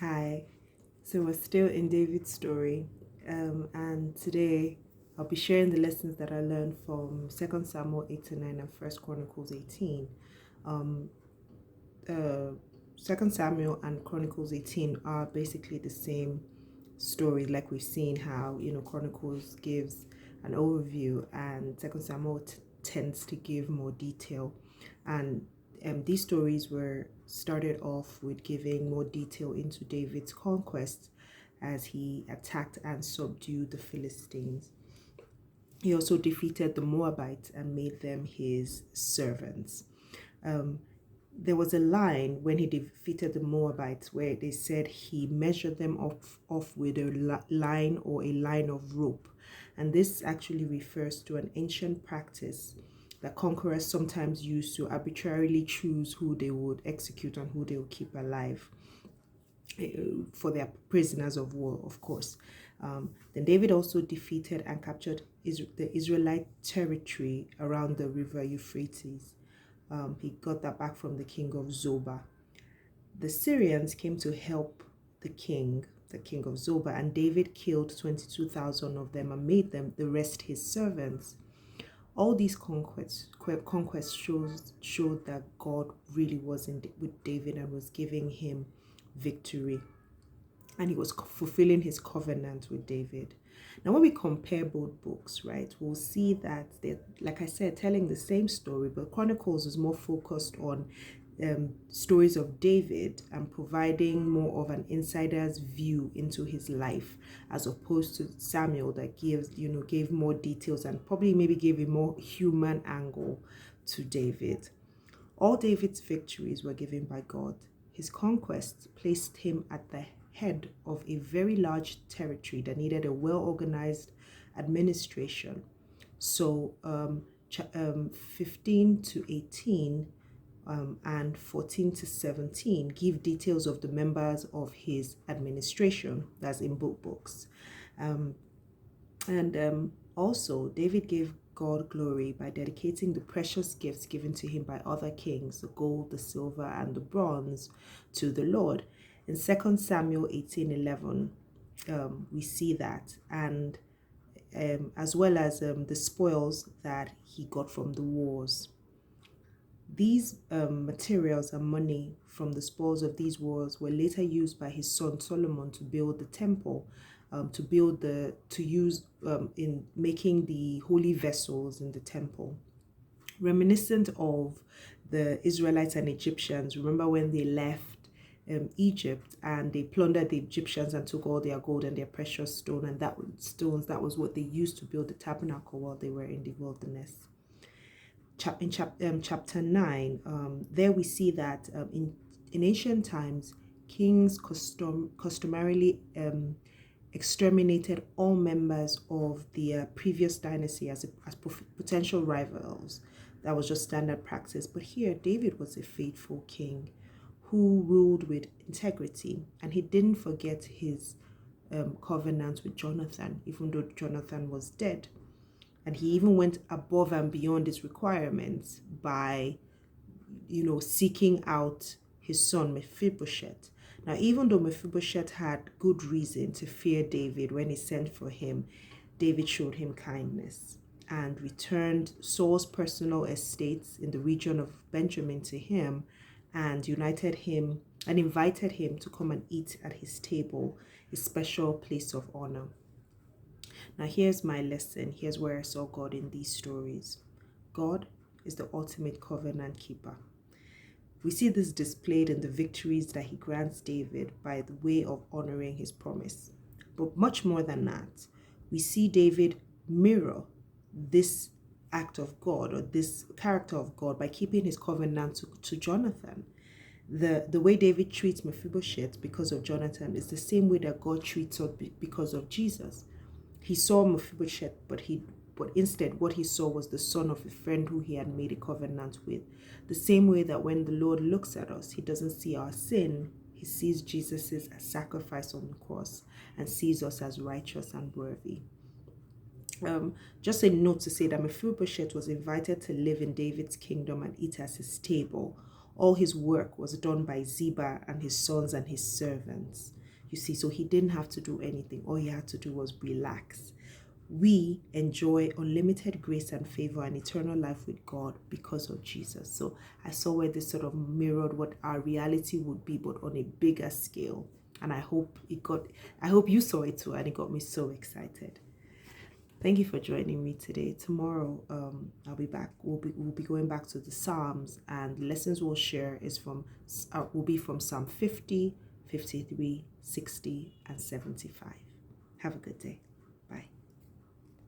Hi, so we're still in David's story, and today I'll be sharing the lessons that I learned from 2 Samuel 8 to 9 and First Chronicles 18. Um, uh, 2 Samuel and Chronicles 18 are basically the same story, like we've seen how, Chronicles gives an overview and 2 Samuel tends to give more detail. And these stories were started off with giving more detail into David's conquest as he attacked and subdued the Philistines. He also defeated the Moabites and made them his servants. Um, there was a line when he defeated the Moabites where they said he measured them off with a line or a line of rope. And this actually refers to an ancient practice that conquerors sometimes used to arbitrarily choose who they would execute and who they would keep alive for their prisoners of war, of course. Then David also defeated and captured the Israelite territory around the river Euphrates. He got that back from the king of Zobah. The Syrians came to help the king of Zobah, and David killed 22,000 of them and made them the rest his servants. All these conquests showed that God really was with David and was giving him victory, and he was fulfilling his covenant with David. Now, when we compare both books, right, we'll see that they're, like I said, telling the same story, but Chronicles is more focused on stories of David and providing more of an insider's view into his life, as opposed to Samuel that gave more details and probably maybe gave a more human angle to David. All David's victories were given by God. His conquests placed him at the head of a very large territory that needed a well-organized administration. So 15 to 18 and 14 to 17 give details of the members of his administration, that's in both books. And also, David gave God glory by dedicating the precious gifts given to him by other kings, the gold, the silver, and the bronze, to the Lord. In 2 Samuel 18:11, we see that, and as well as the spoils that he got from the wars. These materials and money from the spoils of these wars were later used by his son Solomon to build the temple, to use in making the holy vessels in the temple. Reminiscent of the Israelites and Egyptians, remember when they left Egypt and they plundered the Egyptians and took all their gold and their precious stones that was what they used to build the tabernacle while they were in the wilderness. In chapter 9, there we see that in ancient times, kings customarily exterminated all members of the previous dynasty as potential rivals. That was just standard practice. But here, David was a faithful king who ruled with integrity, and he didn't forget his covenant with Jonathan, even though Jonathan was dead. And he even went above and beyond his requirements by, seeking out his son Mephibosheth. Now, even though Mephibosheth had good reason to fear David when he sent for him, David showed him kindness and returned Saul's personal estates in the region of Benjamin to him, and united him and invited him to come and eat at his table, a special place of honor. Now, here's my lesson. Here's where I saw God in these stories. God is the ultimate covenant keeper. We see this displayed in the victories that he grants David by the way of honoring his promise. But much more than that, we see David mirror this act of God or this character of God by keeping his covenant to Jonathan. The way David treats Mephibosheth because of Jonathan is the same way that God treats us because of Jesus. He saw Mephibosheth, but instead what he saw was the son of a friend who he had made a covenant with. The same way that when the Lord looks at us, he doesn't see our sin. He sees Jesus' sacrifice on the cross and sees us as righteous and worthy. Just a note to say that Mephibosheth was invited to live in David's kingdom and eat at his table, All his work was done by Ziba and his sons and his servants. You see, so he didn't have to do anything. All he had to do was relax. We enjoy unlimited grace and favor and eternal life with God because of Jesus. So I saw where this sort of mirrored what our reality would be, but on a bigger scale. And I hope you saw it too, and it got me so excited. Thank you for joining me today. Tomorrow, I'll be back. We'll be going back to the Psalms, and the lessons we'll share will be from Psalm 50, 53, 60, and 75. Have a good day.